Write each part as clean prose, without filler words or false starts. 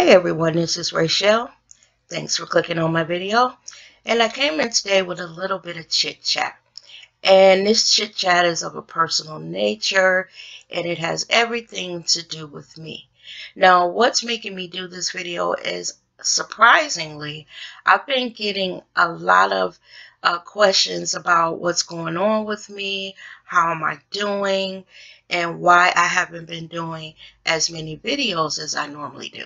everyone, this is Rachel. Thanks for clicking on my video. And I came in today with a little bit of chit chat. And this chit chat is of a personal nature and it has everything to do with me. Now, what's making me do this video is surprisingly, I've been getting a lot of questions about what's going on with me, how am I doing, and why I haven't been doing as many videos as I normally do.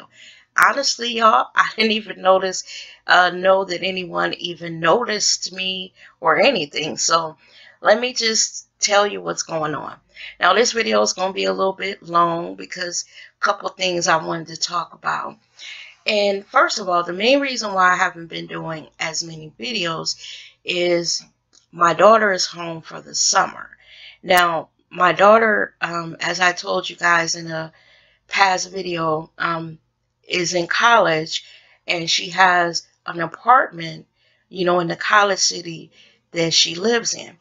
Honestly, y'all, I didn't even know that anyone even noticed me or anything. So let me just tell you what's going on. Now, this video is going to be a little bit long because a couple things I wanted to talk about. And first of all, the main reason why I haven't been doing as many videos is my daughter is home for the summer. Now, my daughter, as I told you guys in a past video, is in college, and she has an apartment, in the college city that she lives in.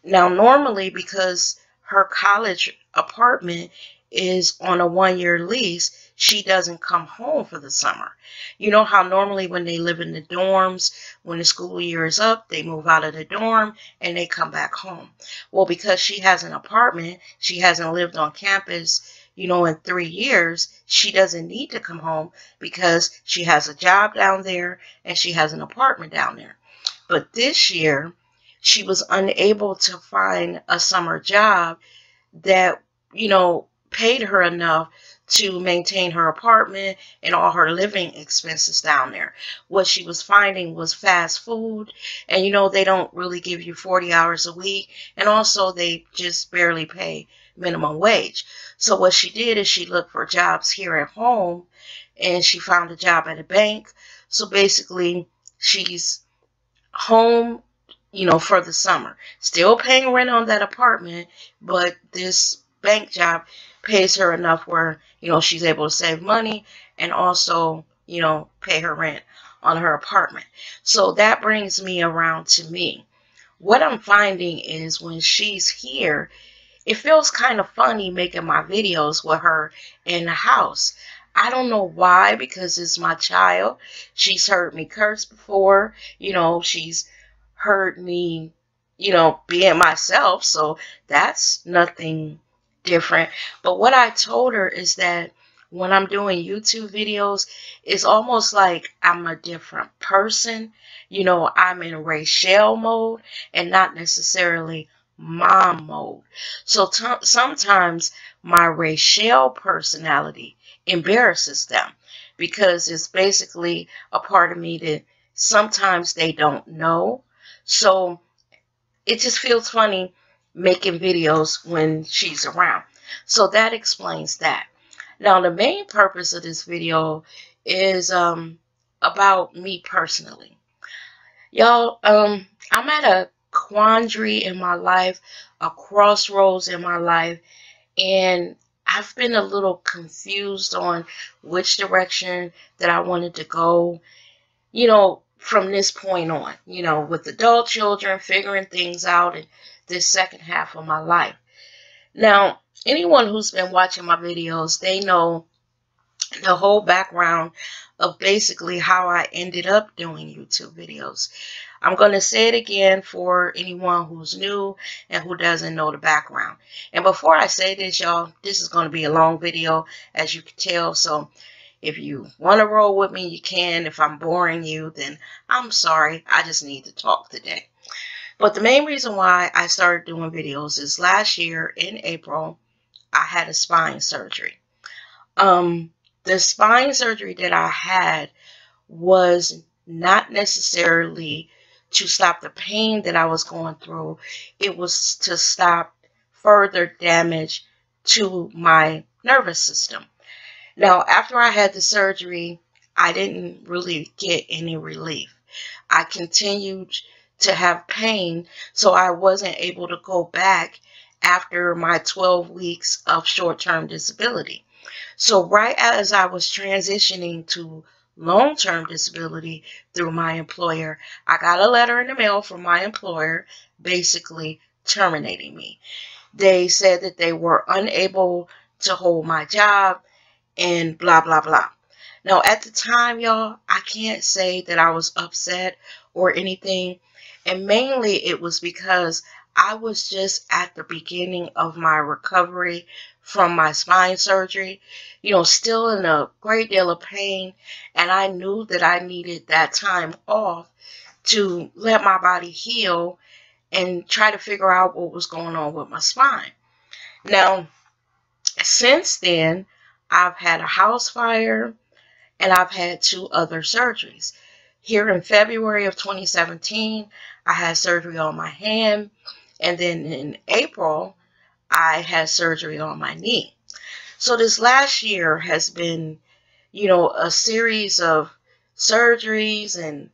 Now, normally, because her college apartment is on a 1-year lease, she doesn't come home for the summer. You know how normally when they live in the dorms, when the school year is up, they move out of the dorm and they come back home. Well, because she has an apartment, she hasn't lived on campus, in 3 years, she doesn't need to come home because she has a job down there and she has an apartment down there. But this year, she was unable to find a summer job that, paid her enough to maintain her apartment and all her living expenses down there. What she was finding was fast food, and they don't really give you 40 hours a week, and also they just barely pay minimum wage. So what she did is she looked for jobs here at home, and she found a job at a bank. So basically, she's home, for the summer, still paying rent on that apartment, but this bank job pays her enough where, she's able to save money and also, pay her rent on her apartment. So that brings me around to me. What I'm finding is when she's here, it feels kind of funny making my videos with her in the house. I don't know why, because it's my child. She's heard me curse before. She's heard me, being myself. So that's nothing different. But what I told her is that when I'm doing YouTube videos, it's almost like I'm a different person. I'm in Rachel mode and not necessarily mom mode. So sometimes my Rachel personality embarrasses them because it's basically a part of me that sometimes they don't know. So it just feels funny making videos when she's around. So that explains that. Now, the main purpose of this video is about me personally. Y'all, I'm at a quandary in my life, a crossroads in my life, and I've been a little confused on which direction that I wanted to go, from this point on, with adult children, figuring things out in this second half of my life. Now, anyone who's been watching my videos, they know the whole background of basically how I ended up doing YouTube videos. I'm going to say it again for anyone who's new and who doesn't know the background. And before I say this, y'all, this is going to be a long video, as you can tell. So if you want to roll with me, you can. If I'm boring you, then I'm sorry. I just need to talk today. But the main reason why I started doing videos is last year in April, I had a spine surgery. The spine surgery that I had was not necessarily to stop the pain that I was going through. It was to stop further damage to my nervous system. Now, after I had the surgery, I didn't really get any relief. I continued to have pain, so I wasn't able to go back after my 12 weeks of short-term disability. So right as I was transitioning to long-term disability through my employer, I got a letter in the mail from my employer basically terminating me. They said that they were unable to hold my job and blah, blah, blah. Now, at the time, y'all, I can't say that I was upset or anything. And mainly it was because I was just at the beginning of my recovery from my spine surgery, still in a great deal of pain. And I knew that I needed that time off to let my body heal and try to figure out what was going on with my spine. Now, since then, I've had a house fire and I've had 2 other surgeries. Here in February of 2017, I had surgery on my hand, and then in April, I had surgery on my knee. So this last year has been, a series of surgeries and,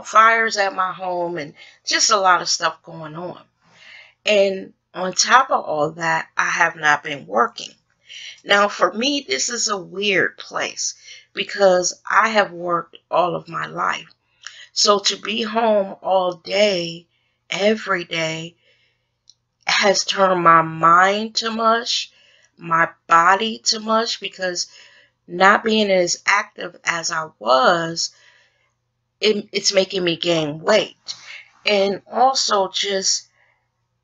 fires at my home and just a lot of stuff going on. And on top of all that, I have not been working. Now, for me, this is a weird place because I have worked all of my life. So to be home all day, every day, has turned my mind to mush, my body to mush, because not being as active as I was, it's making me gain weight. And also just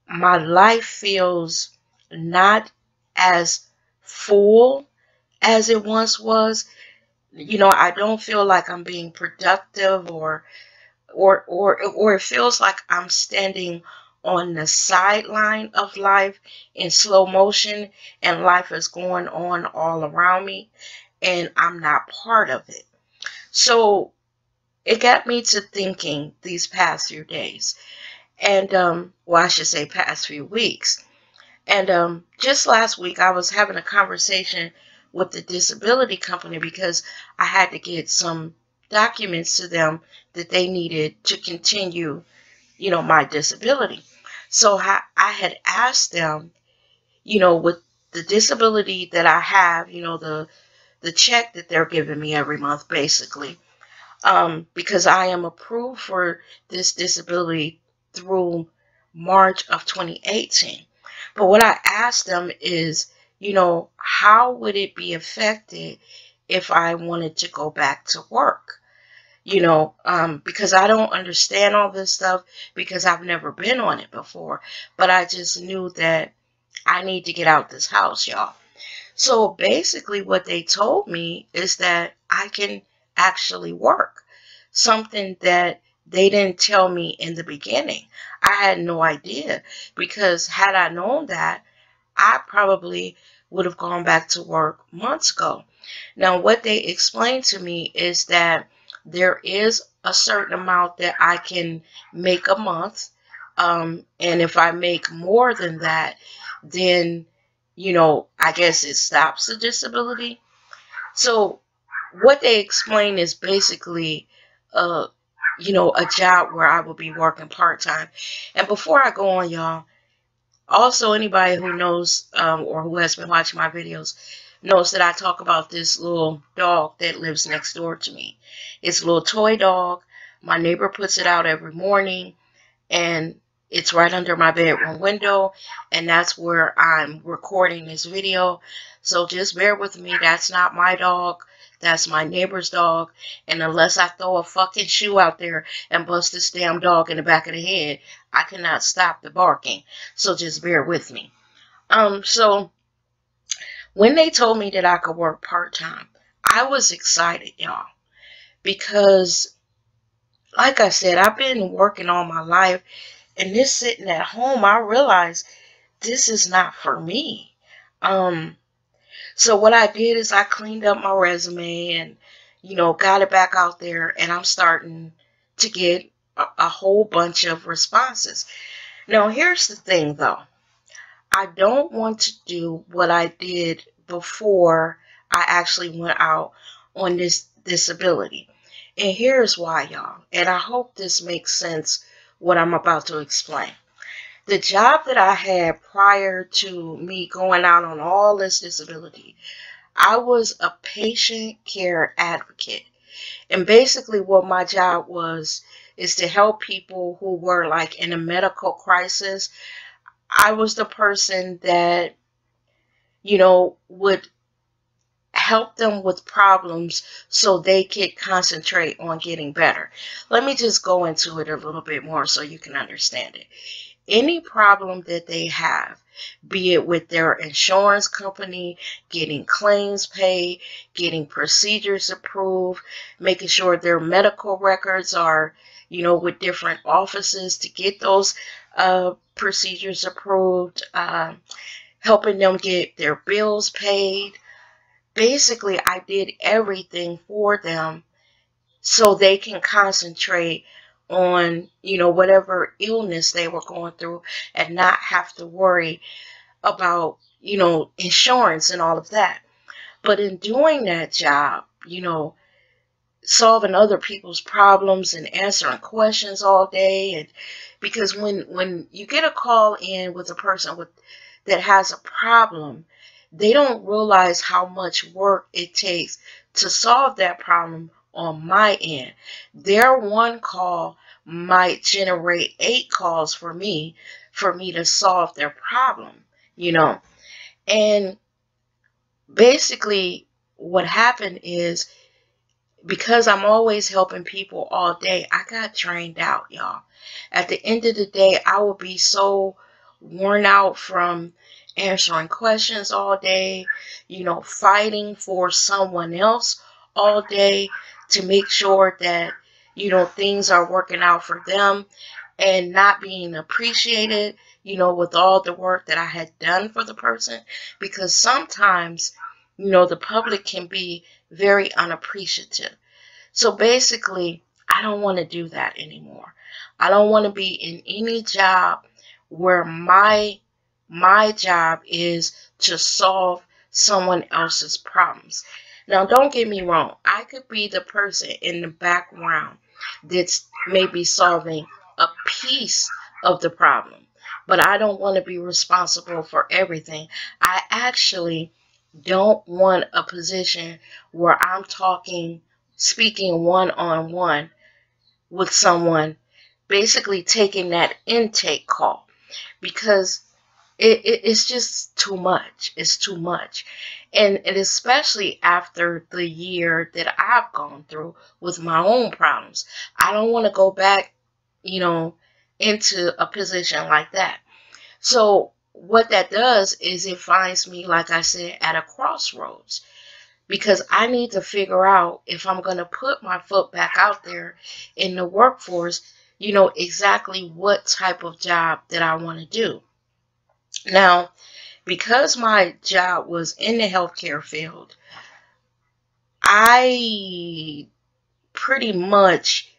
my life feels not as full as it once was. I don't feel like I'm being productive or it feels like I'm standing on the sideline of life in slow motion and life is going on all around me and I'm not part of it. So it got me to thinking these past few days and well, I should say past few weeks. And just last week, I was having a conversation with the disability company because I had to get some documents to them that they needed to continue, my disability. So I had asked them, with the disability that I have, the check that they're giving me every month, basically, because I am approved for this disability through March of 2018. But what I asked them is, how would it be affected if I wanted to go back to work? Because I don't understand all this stuff because I've never been on it before. But I just knew that I need to get out this house, y'all. So basically what they told me is that I can actually work. Something that they didn't tell me in the beginning. I had no idea because had I known that, I probably would have gone back to work months ago. Now, what they explained to me is that there is a certain amount that I can make a month. And if I make more than that, then, I guess it stops the disability. So what they explain is basically, a job where I will be working part-time. And before I go on, y'all, also anybody who knows or who has been watching my videos knows that I talk about this little dog that lives next door to me. It's a little toy dog. My neighbor puts it out every morning, and it's right under my bedroom window, and that's where I'm recording this video. So just bear with me. That's not my dog. That's my neighbor's dog. And unless I throw a fucking shoe out there and bust this damn dog in the back of the head, I cannot stop the barking. So just bear with me. So when they told me that I could work part-time, I was excited, y'all, because like I said, I've been working all my life, and this sitting at home, I realized this is not for me. So what I did is I cleaned up my resume and, got it back out there, and I'm starting to get a whole bunch of responses. Now, here's the thing, though. I don't want to do what I did before I actually went out on this disability. And here's why, y'all. And I hope this makes sense, what I'm about to explain. The job that I had prior to me going out on all this disability, I was a patient care advocate. And basically what my job was is to help people who were like in a medical crisis. I was the person that, would help them with problems so they can concentrate on getting better. Let me just go into it a little bit more so you can understand it. Any problem that they have, be it with their insurance company, getting claims paid, getting procedures approved, making sure their medical records are, with different offices to get those procedures approved, helping them get their bills paid. Basically, I did everything for them so they can concentrate on, whatever illness they were going through and not have to worry about, insurance and all of that. But in doing that job, solving other people's problems and answering questions all day, and because when you get a call in with a person that has a problem, they don't realize how much work it takes to solve that problem on my end. Their one call might generate 8 calls for me to solve their problem. And basically what happened is, because I'm always helping people all day, I got drained out, y'all. At the end of the day, I would be so worn out from answering questions all day, fighting for someone else all day to make sure that, things are working out for them, and not being appreciated, with all the work that I had done for the person. Because sometimes, the public can be very unappreciative. So basically, I don't want to do that anymore. I don't want to be in any job where my job is to solve someone else's problems. Now, don't get me wrong. I could be the person in the background that's maybe solving a piece of the problem, but I don't want to be responsible for everything. I actually don't want a position where I'm speaking one-on-one with someone, basically taking that intake call, because it's just too much. It's too much. And especially after the year that I've gone through with my own problems, I don't want to go back, into a position like that. So what that does is it finds me, like I said, at a crossroads, because I need to figure out if I'm going to put my foot back out there in the workforce, exactly what type of job that I want to do. Now, because my job was in the healthcare field, I pretty much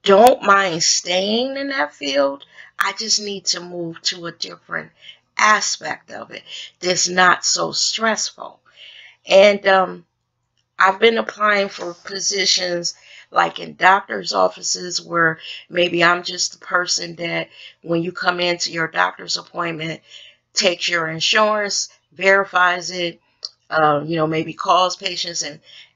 don't mind staying in that field. I just need to move to a different aspect of it that's not so stressful. And I've been applying for positions like in doctor's offices, where maybe I'm just the person that when you come into your doctor's appointment, takes your insurance, verifies it, maybe calls patients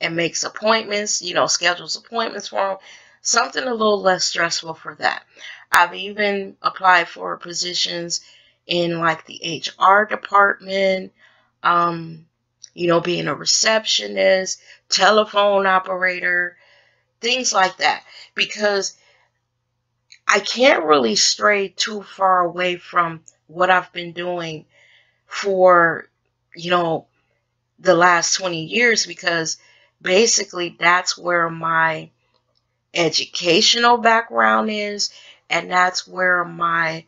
and makes appointments, schedules appointments for them. Something a little less stressful for that. I've even applied for positions in like the HR department, being a receptionist, telephone operator, things like that, because I can't really stray too far away from what I've been doing for, the last 20 years, because basically that's where my educational background is, and that's where my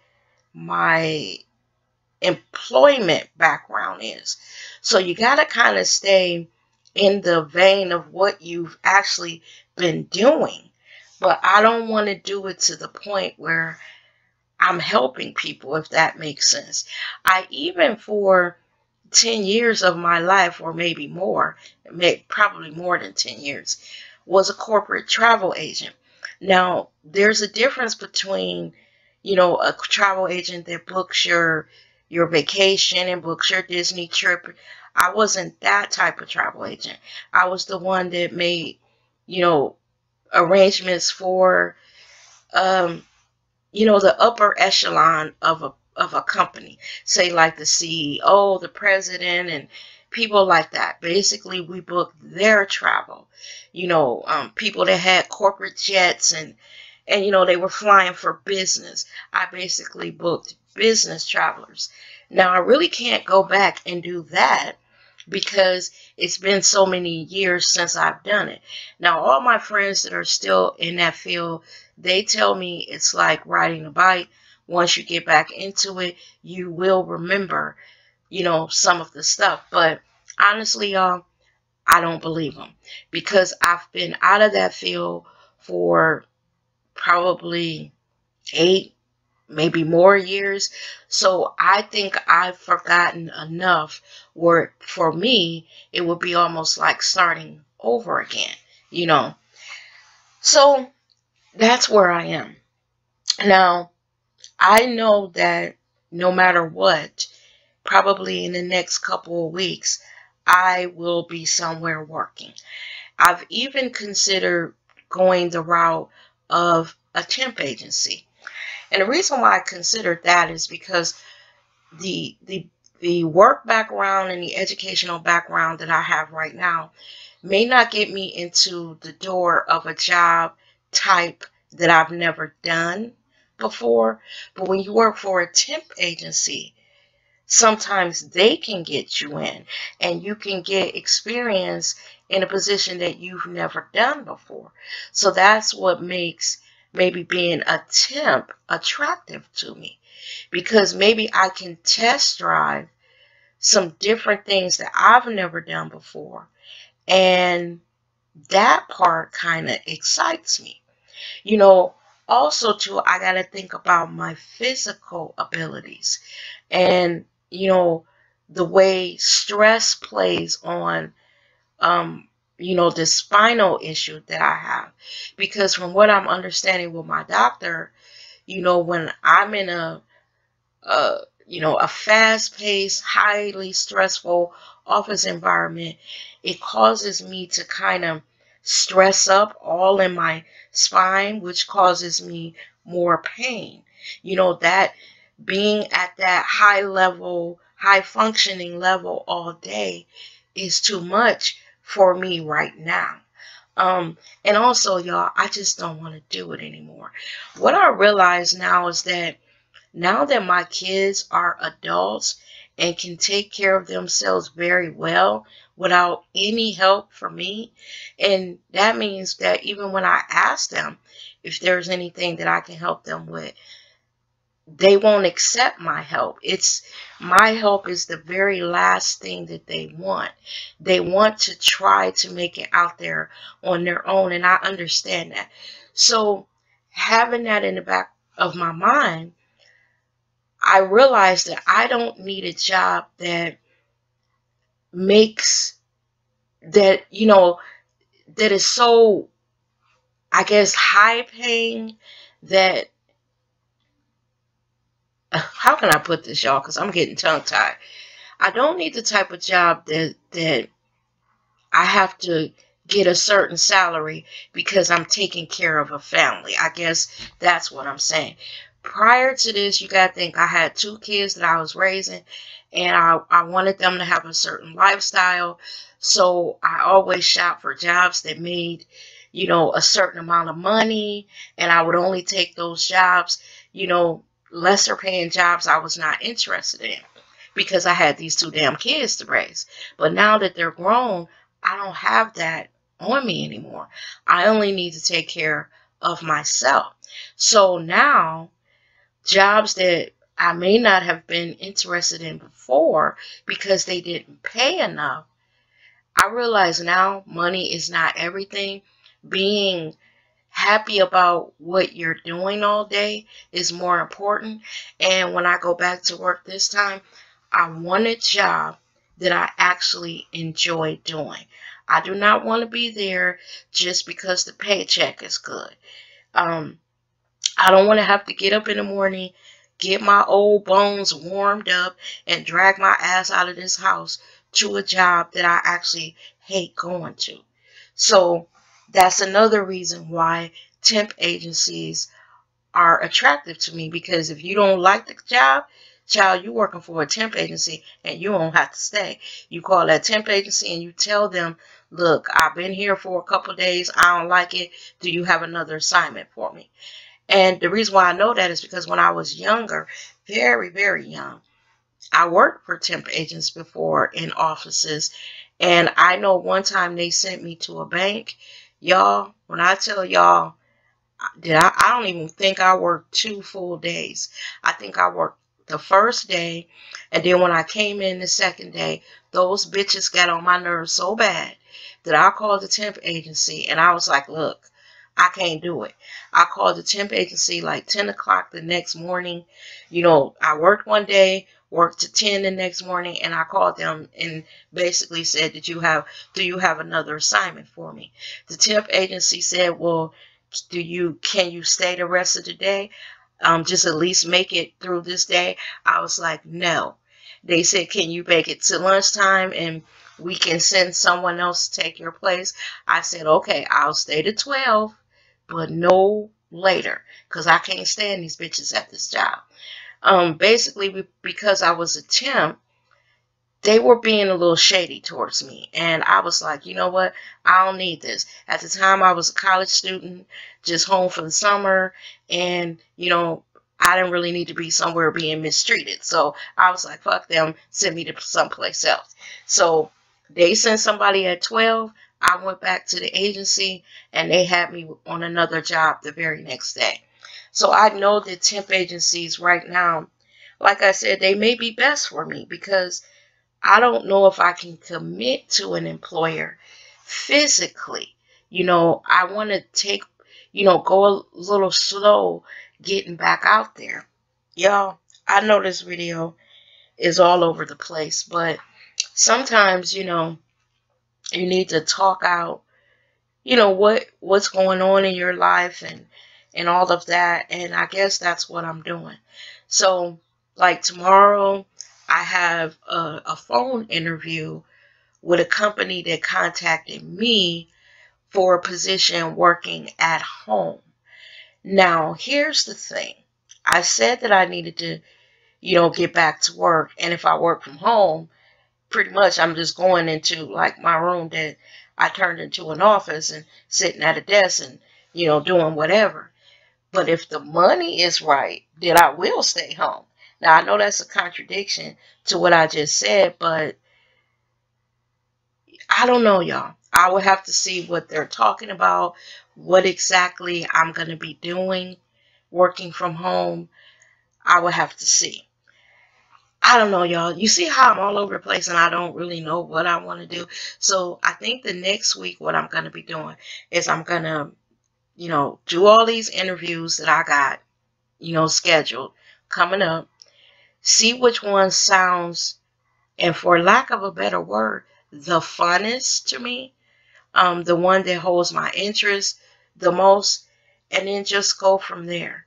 employment background is. So you got to kind of stay in the vein of what you've actually been doing. But I don't want to do it to the point where I'm helping people, if that makes sense. I even, for 10 years of my life, or maybe more, probably more than 10 years, was a corporate travel agent. Now, there's a difference between, a travel agent that books your vacation and books your Disney trip. I wasn't that type of travel agent. I was the one that made, arrangements for, the upper echelon of a company, say like the CEO, the president, and people like that. Basically, we booked their travel. People that had corporate jets and they were flying for business. I basically booked business travelers. Now, I really can't go back and do that because it's been so many years since I've done it. Now, all my friends that are still in that field, they tell me it's like riding a bike. Once you get back into it, you will remember, some of the stuff. But honestly, y'all, I don't believe them because I've been out of that field for probably 8, maybe more years. So I think I've forgotten enough where for me, it would be almost like starting over again. So that's where I am. Now, I know that no matter what, probably in the next couple of weeks, I will be somewhere working. I've even considered going the route of a temp agency. And the reason why I considered that is because the work background and the educational background that I have right now may not get me into the door of a job type that I've never done before. But when you work for a temp agency, sometimes they can get you in and you can get experience in a position that you've never done before. So that's what makes maybe being a temp attractive to me, because maybe I can test drive some different things that I've never done before. And that part kind of excites me. Also too, I got to think about my physical abilities and, the way stress plays on, the spinal issue that I have. Because from what I'm understanding with my doctor, when I'm in a fast-paced, highly stressful office environment, it causes me to kind of stress up all in my spine, which causes me more pain. That being at that high level, high functioning level all day is too much for me right now. And also, y'all, I just don't want to do it anymore. What I realize now is that now that my kids are adults and can take care of themselves very well without any help from me, and that means that even when I ask them if there's anything that I can help them with, they won't accept my help. My help is the very last thing that they want. They want to try to make it out there on their own, and I understand that. So having that in the back of my mind, I realized that I don't need a job that makes that, that is so, I guess, high paying that, how can I put this, y'all? Because I'm getting tongue tied. I don't need the type of job that I have to get a certain salary because I'm taking care of a family. I guess that's what I'm saying. Prior to this, you got to think I had 2 kids that I was raising, and I wanted them to have a certain lifestyle. So I always shop for jobs that made, a certain amount of money, and I would only take those jobs, lesser paying jobs I was not interested in because I had these 2 damn kids to raise. But now that they're grown, I don't have that on me anymore. I only need to take care of myself. So now, jobs that I may not have been interested in before because they didn't pay enough, I realize now money is not everything. Being happy about what you're doing all day is more important. And when I go back to work this time, I want a job that I actually enjoy doing. I do not want to be there just because the paycheck is good. I don't want to have to get up in the morning, get my old bones warmed up, and drag my ass out of this house to a job that I actually hate going to. So that's another reason why temp agencies are attractive to me, because if you don't like the job, Child, you working for a temp agency and you don't have to stay. You call that temp agency and you tell them, look, I've been here for a couple of days. I don't like it. Do you have another assignment for me? And the reason why I know that is because when I was younger, very, very young, I worked for temp agents before in offices. And I know one time they sent me to a bank. Y'all, when I tell y'all, I don't even think I worked 2 full days. I think I worked the first day, and then when I came in the second day, those bitches got on my nerves so bad that I called the temp agency, and I was like, look, I can't do it. I called the temp agency like 10 o'clock the next morning. You know, I worked one day, worked to 10 the next morning, and I called them and basically said, do you have another assignment for me? The temp agency said, well, can you stay the rest of the day? Just at least make it through this day. I was like, no. They said, can you make it to lunchtime and we can send someone else to take your place? I said, okay, I'll stay to 12, but no later, because I can't stand these bitches at this job. Basically, because I was a temp, they were being a little shady towards me. And I was like, you know what? I don't need this. At the time, I was a college student, just home for the summer. And, you know, I didn't really need to be somewhere being mistreated. So I was like, fuck them, send me to someplace else. So they sent somebody at 12. I went back to the agency and they had me on another job the very next day. So I know that temp agencies right now, like I said, they may be best for me because I don't know if I can commit to an employer physically. You know, I want to go a little slow getting back out there. Y'all, I know this video is all over the place, but sometimes, you know, you need to talk out, you know, what's going on in your life and all of that. And I guess that's what I'm doing. So, like tomorrow, I have a phone interview with a company that contacted me for a position working at home. Now, here's the thing. I said that I needed to, you know, get back to work. And if I work from home, pretty much I'm just going into like my room that I turned into an office and sitting at a desk and, you know, doing whatever. But if the money is right, then I will stay home. Now, I know that's a contradiction to what I just said, but I don't know, y'all. I would have to see what they're talking about, what exactly I'm going to be doing, working from home. I would have to see. I don't know, y'all. You see how I'm all over the place and I don't really know what I want to do. So I think the next week what I'm going to be doing is I'm going to, you know, do all these interviews that I got, you know, scheduled coming up, see which one sounds, and for lack of a better word, the funnest to me, the one that holds my interest the most, and then just go from there.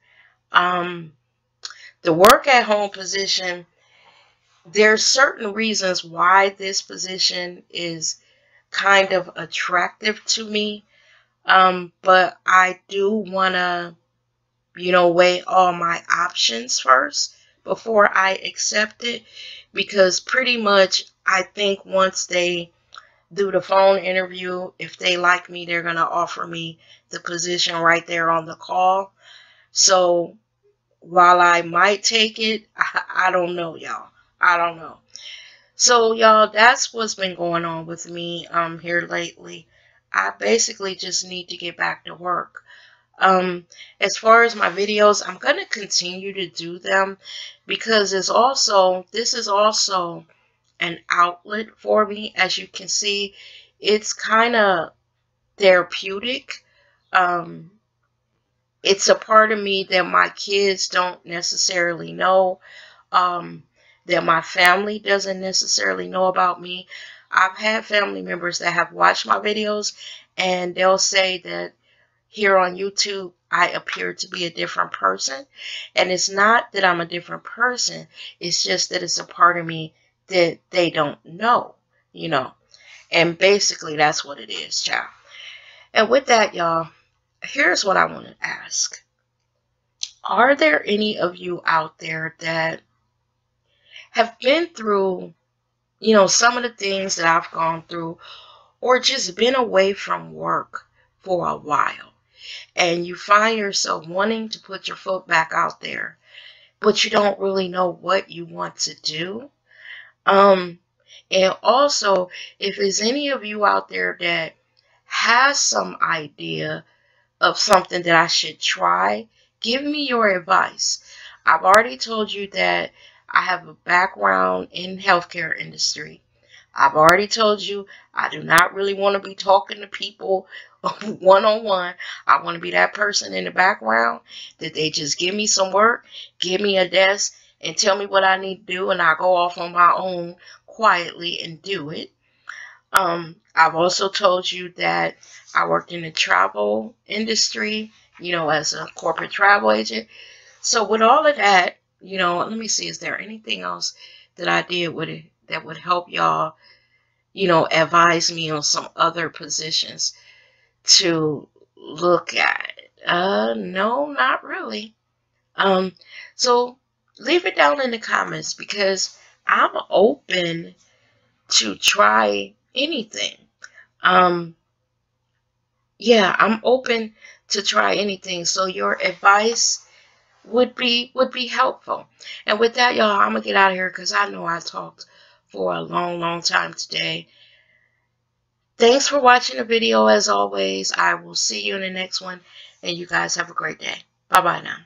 The work at home position, there's certain reasons why this position is kind of attractive to me, but I do want to, you know, weigh all my options first before I accept it, because pretty much I think once they do the phone interview, if they like me, they're going to offer me the position right there on the call. So while I might take it, I don't know, y'all. I don't know. So, y'all, that's what's been going on with me here lately. I basically just need to get back to work. As far as my videos, I'm going to continue to do them because this is also an outlet for me. As you can see, it's kind of therapeutic. It's a part of me that my kids don't necessarily know, that my family doesn't necessarily know about me. I've had family members that have watched my videos and they'll say that here on YouTube, I appear to be a different person. And it's not that I'm a different person. It's just that it's a part of me that they don't know, you know. And basically, that's what it is, child. And with that, y'all, here's what I want to ask. Are there any of you out there that have been through, some of the things that I've gone through, or just been away from work for a while, and you find yourself wanting to put your foot back out there, but you don't really know what you want to do. And also, if there's any of you out there that has some idea of something that I should try, give me your advice. I've already told you that I have a background in healthcare industry. I've already told you I do not really want to be talking to people one-on-one. I want to be that person in the background that they just give me some work, give me a desk, and tell me what I need to do, and I go off on my own quietly and do it. I've also told you that I worked in the travel industry, as a corporate travel agent. So with all of that, let me see, is there anything else that I did that would help y'all, advise me on some other positions to look at? No, not really. So leave it down in the comments, because I'm open to try anything. Yeah, I'm open to try anything. So your advice would be helpful. And with that, y'all, I'm gonna get out of here because I know I talked for a long time today. Thanks for watching the video. As always, I will see you in the next one, and you guys have a great day. Bye bye now.